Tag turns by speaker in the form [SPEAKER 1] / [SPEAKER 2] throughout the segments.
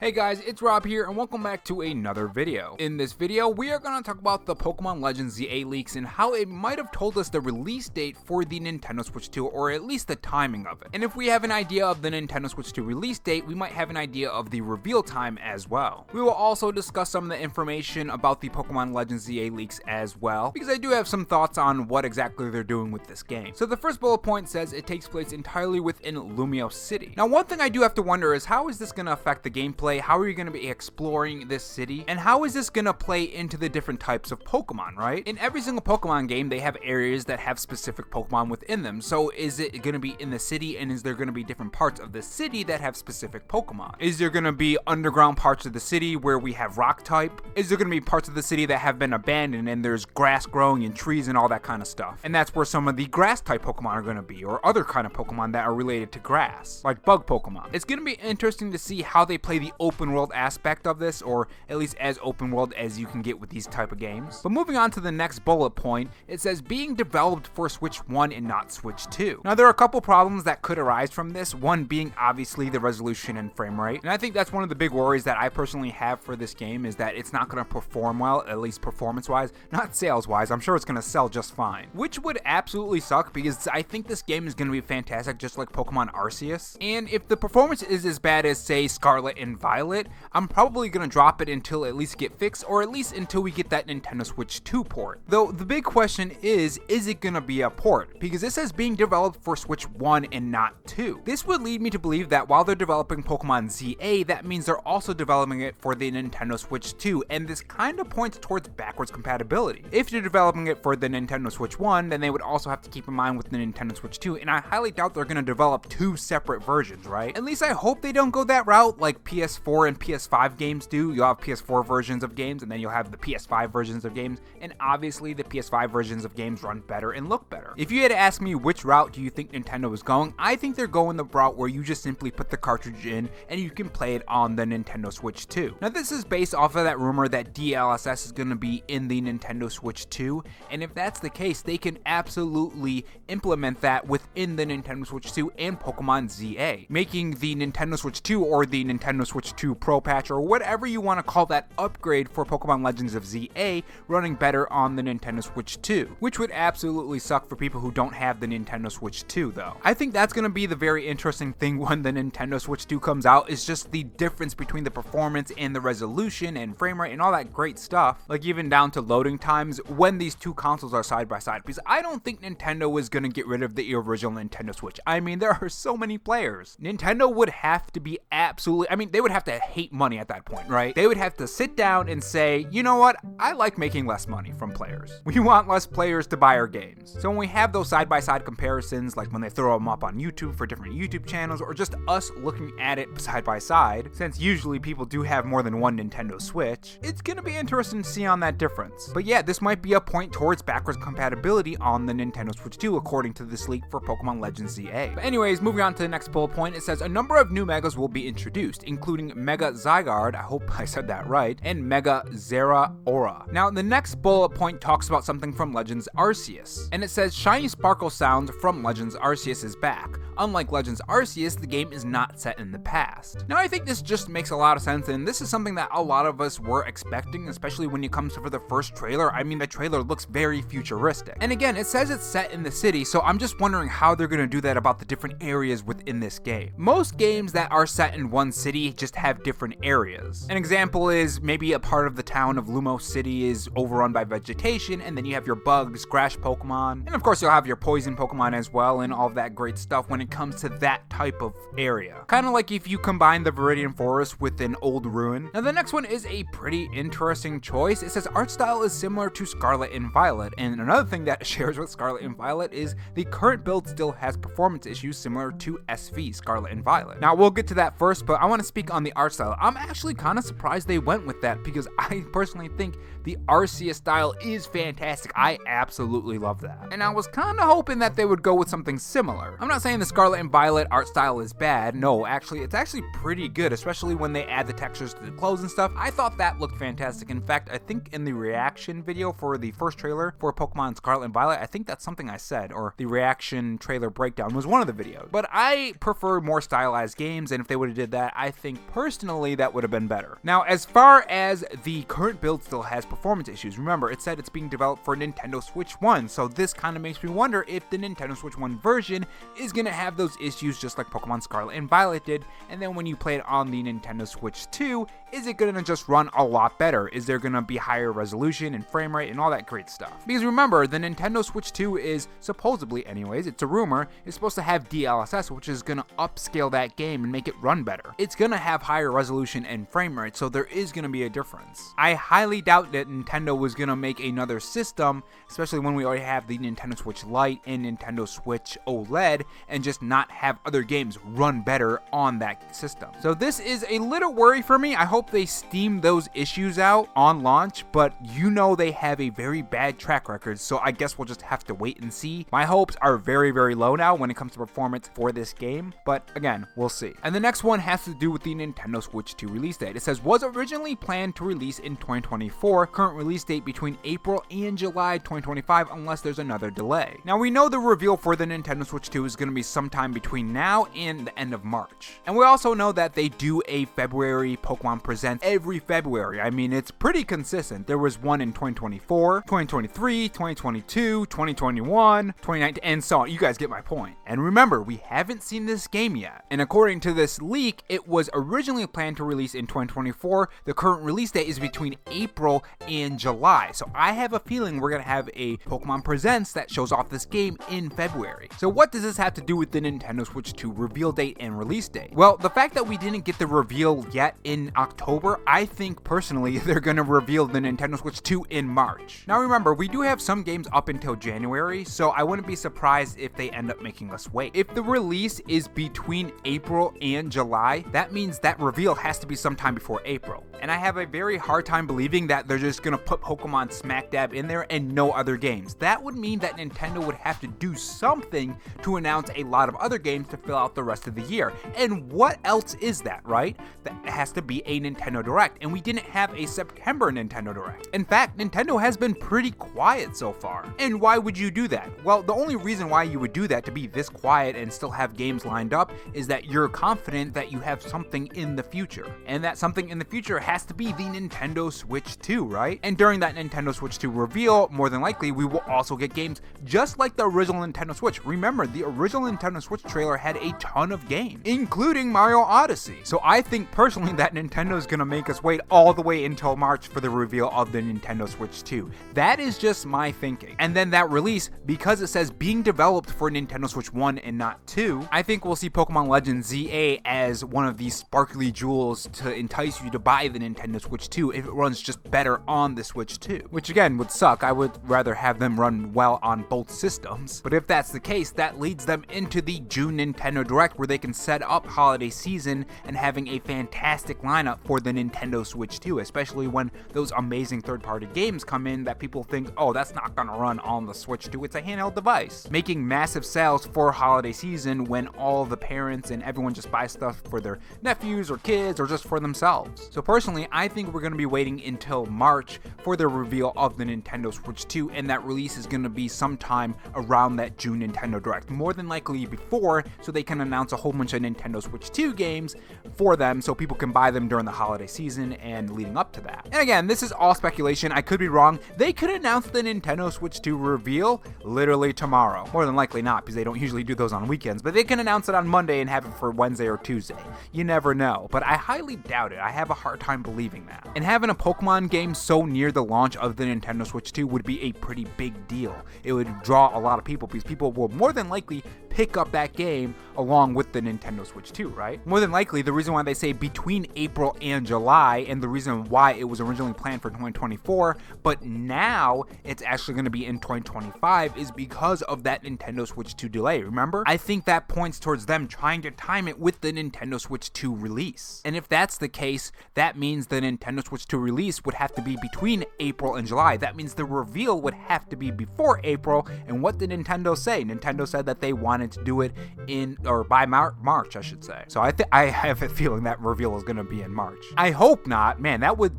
[SPEAKER 1] Hey guys, it's Rob here and welcome back to another video. In this video, we are going to talk about the Pokemon Legends ZA leaks and how it might have told us the release date for the Nintendo Switch 2, or at least the timing of it. And if we have an idea of the Nintendo Switch 2 release date, we might have an idea of the reveal time as well. We will also discuss some of the information about the Pokemon Legends ZA leaks as well, because I do have some thoughts on what exactly they're doing with this game. So the first bullet point says it takes place entirely within Lumio City. Now one thing I do have to wonder is how is this going to affect the gameplay? How are you going to be exploring this city? And how is this going to play into the different types of Pokemon, right? In every single Pokemon game, they have areas that have specific Pokemon within them. So is it going to be in the city, and is there going to be different parts of the city that have specific Pokemon? Is there going to be underground parts of the city where we have rock type? Is there going to be parts of the city that have been abandoned and there's grass growing and trees and all that kind of stuff? And that's where some of the grass type Pokemon are going to be, or other kind of Pokemon that are related to grass, like bug Pokemon. It's going to be interesting to see how they play the open world aspect of this, or at least as open world as you can get with these type of games. But moving on to the next bullet point, it says being developed for Switch 1 and not Switch 2. Now there are a couple problems that could arise from this, one being obviously the resolution and frame rate, and I think that's one of the big worries that I personally have for this game, is that it's not going to perform well, at least performance wise, not sales wise. I'm sure it's going to sell just fine, which would absolutely suck because I think this game is going to be fantastic, just like Pokemon Arceus. And if the performance is as bad as say Scarlet and Violet, I'm probably going to drop it until at least get fixed, or at least until we get that Nintendo Switch 2 port. Though the big question is it going to be a port? Because it says being developed for Switch 1 and not 2. This would lead me to believe that while they're developing Pokemon ZA, that means they're also developing it for the Nintendo Switch 2, and this kind of points towards backwards compatibility. If you're developing it for the Nintendo Switch 1, then they would also have to keep in mind with the Nintendo Switch 2, and I highly doubt they're going to develop two separate versions, right? At least I hope they don't go that route like PS4 and PS5 games do. You'll have PS4 versions of games, and then you'll have the PS5 versions of games, and obviously the PS5 versions of games run better and look better. If you had to ask me which route do you think Nintendo is going, I think they're going the route where you just simply put the cartridge in and you can play it on the Nintendo Switch 2. Now this is based off of that rumor that DLSS is going to be in the Nintendo Switch 2, and if that's the case, they can absolutely implement that within the Nintendo Switch 2 and Pokemon ZA, making the Nintendo Switch 2 or the Nintendo Switch 2 Pro patch, or whatever you want to call that upgrade for Pokemon Legends of ZA, running better on the Nintendo Switch 2, which would absolutely suck for people who don't have the Nintendo Switch 2 though. I think that's going to be the very interesting thing when the Nintendo Switch 2 comes out, is just the difference between the performance and the resolution and frame rate and all that great stuff, like even down to loading times when these two consoles are side by side, because I don't think Nintendo is going to get rid of the original Nintendo Switch. I mean, there are so many players. Nintendo would have to be absolutely, I mean, they would have to hate money at that point, right? They would have to sit down and say, you know what, I like making less money from players. We want less players to buy our games. So when we have those side-by-side comparisons, like when they throw them up on YouTube for different YouTube channels, or just us looking at it side by side, since usually people do have more than one Nintendo Switch, it's gonna be interesting to see on that difference. But yeah, this might be a point towards backwards compatibility on the Nintendo Switch 2, according to this leak for Pokemon Legends ZA. But anyways, moving on to the next bullet point, it says a number of new Megas will be introduced, including Mega Zygarde, I hope I said that right, and Mega Zeraora. Now the next bullet point talks about something from Legends Arceus, and it says Shiny Sparkle sound from Legends Arceus is back. Unlike Legends Arceus, the game is not set in the past. Now I think this just makes a lot of sense, and this is something that a lot of us were expecting, especially when it comes to the first trailer. I mean, the trailer looks very futuristic. And again, it says it's set in the city, so I'm just wondering how they're going to do that about the different areas within this game. Most games that are set in one city just have different areas. An example is maybe a part of the town of Lumos City is overrun by vegetation, and then you have your bugs, grass Pokemon, and of course you'll have your poison Pokemon as well, and all of that great stuff when it comes to that type of area. Kind of like if you combine the Viridian Forest with an old ruin. Now the next one is a pretty interesting choice. It says art style is similar to Scarlet and Violet, and another thing that shares with Scarlet and Violet is the current build still has performance issues similar to SV, Scarlet and Violet. Now we'll get to that first, but I want to speak on the art style. I'm actually kind of surprised they went with that, because I personally think the Arceus style is fantastic. I absolutely love that. And I was kind of hoping that they would go with something similar. I'm not saying the Scarlet and Violet art style is bad. No, actually, it's actually pretty good, especially when they add the textures to the clothes and stuff. I thought that looked fantastic. In fact, I think in the reaction video for the first trailer for Pokemon Scarlet and Violet, I think that's something I said, or the reaction trailer breakdown was one of the videos. But I prefer more stylized games, and if they would have did that, I think personally that would have been better. Now, as far as the current build still has performance issues, remember, it said it's being developed for Nintendo Switch 1, so this kind of makes me wonder if the Nintendo Switch 1 version is going to have those issues just like Pokemon Scarlet and Violet did, and then when you play it on the Nintendo Switch 2, is it going to just run a lot better? Is there going to be higher resolution and frame rate and all that great stuff? Because remember, the Nintendo Switch 2 is supposedly, anyways, it's a rumor, is supposed to have DLSS, which is going to upscale that game and make it run better. It's going to have higher resolution and frame rate, so there is going to be a difference. I highly doubt that Nintendo was going to make another system, especially when we already have the Nintendo Switch Lite and Nintendo Switch OLED, and just not have other games run better on that system. So this is a little worry for me. I hope they steam those issues out on launch, but you know they have a very bad track record, so I guess we'll just have to wait and see. My hopes are very, very low now when it comes to performance for this game, but again, we'll see. And the next one has to do with the Nintendo Switch 2 release date. It says, was originally planned to release in 2024, current release date between April and July 2025 unless there's another delay. Now we know the reveal for the Nintendo Switch 2 is going to be sometime between now and the end of March. And we also know that they do a February Pokemon Presents every February. I mean, it's pretty consistent. There was one in 2024, 2023, 2022, 2021, 2019, and so on. You guys get my point. And remember, we haven't seen this game yet. And according to this leak, it was originally planned to release in 2024. The current release date is between April and July. So I have a feeling we're going to have a Pokemon Presents that shows off this game in February. So what does this have to do with the Nintendo Switch 2 reveal date and release date? Well, the fact that we didn't get the reveal yet in October, I think personally they're going to reveal the Nintendo Switch 2 in March. Now remember, we do have some games up until January, so I wouldn't be surprised if they end up making us wait. If the release is between April and July, that means that reveal has to be sometime before April. And I have a very hard time believing that they're just going to put Pokemon smack dab in there and no other games. That would mean that Nintendo would have to do something to announce a lot of other games to fill out the rest of the year. And what else is that, right? That has to be a Nintendo Direct, and we didn't have a September Nintendo Direct. In fact, Nintendo has been pretty quiet so far. And why would you do that? Well, the only reason why you would do that, to be this quiet and still have games lined up, is that you're confident that you have something in the future. And that something in the future has to be the Nintendo Switch 2, right? And during that Nintendo Switch 2 reveal, more than likely, we will also get games just like the original Nintendo Switch. Remember, the original Nintendo Switch trailer had a ton of games, including Mario Odyssey. So I think personally that Nintendo is going to make us wait all the way until March for the reveal of the Nintendo Switch 2. That is just my thinking. And then that release, because it says being developed for Nintendo Switch 1 and not 2, I think we'll see Pokemon Legends ZA as one of these sparkly jewels to entice you to buy the Nintendo Switch 2 if it runs just better on the Switch 2. Which again would suck. I would rather have them run well on both systems. But if that's the case, that leads them into the June Nintendo Direct where they can set up holiday season and having a fantastic lineup for the Nintendo Switch 2, especially when those amazing third-party games come in that people think, oh, that's not gonna run on the Switch 2, it's a handheld device. Making massive sales for holiday season when all the parents and everyone just buys stuff for their nephews or kids or just for themselves. So personally, I think we're gonna be waiting until March for the reveal of the Nintendo Switch 2, and that release is gonna be sometime around that June Nintendo Direct, more than likely before, so they can announce a whole bunch of Nintendo Switch 2 games for them so people can buy them during the holiday season and leading up to that. And again, this is all speculation. I could be wrong. They could announce the Nintendo Switch 2 reveal literally tomorrow. More than likely not, because they don't usually do those on weekends, but they can announce it on Monday and have it for Wednesday or Tuesday. You never know, but I highly doubt it. I have a hard time believing that. And having a Pokemon game so near the launch of the Nintendo Switch 2 would be a pretty big deal. It would draw a lot of people because people will more than likely pick up that game along with the Nintendo Switch 2, right? More than likely, the reason why they say between April and July, and the reason why it was originally planned for 2024, but now it's actually going to be in 2025, is because of that Nintendo Switch 2 delay, remember? I think that points towards them trying to time it with the Nintendo Switch 2 release. And if that's the case, that means the Nintendo Switch 2 release would have to be between April and July. That means the reveal would have to be before April, and what did Nintendo say? Nintendo said that they wanted planning to do it by March, I should say. So I have a feeling that reveal is going to be in March. I hope not. Man, that would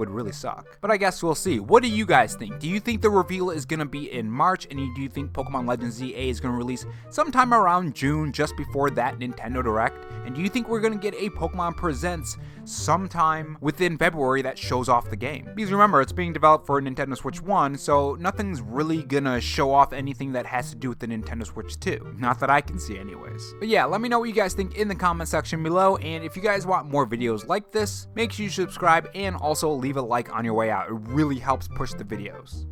[SPEAKER 1] really suck. But I guess we'll see. What do you guys think? Do you think the reveal is going to be in March? And do you think Pokemon Legends ZA is going to release sometime around June, just before that Nintendo Direct? And do you think we're going to get a Pokemon Presents sometime within February that shows off the game? Because remember, it's being developed for Nintendo Switch 1, so nothing's really going to show off anything that has to do with the Nintendo Switch 2. Not that I can see anyways. But yeah, let me know what you guys think in the comment section below, and if you guys want more videos like this, make sure you subscribe and also leave a like on your way out. It really helps push the videos.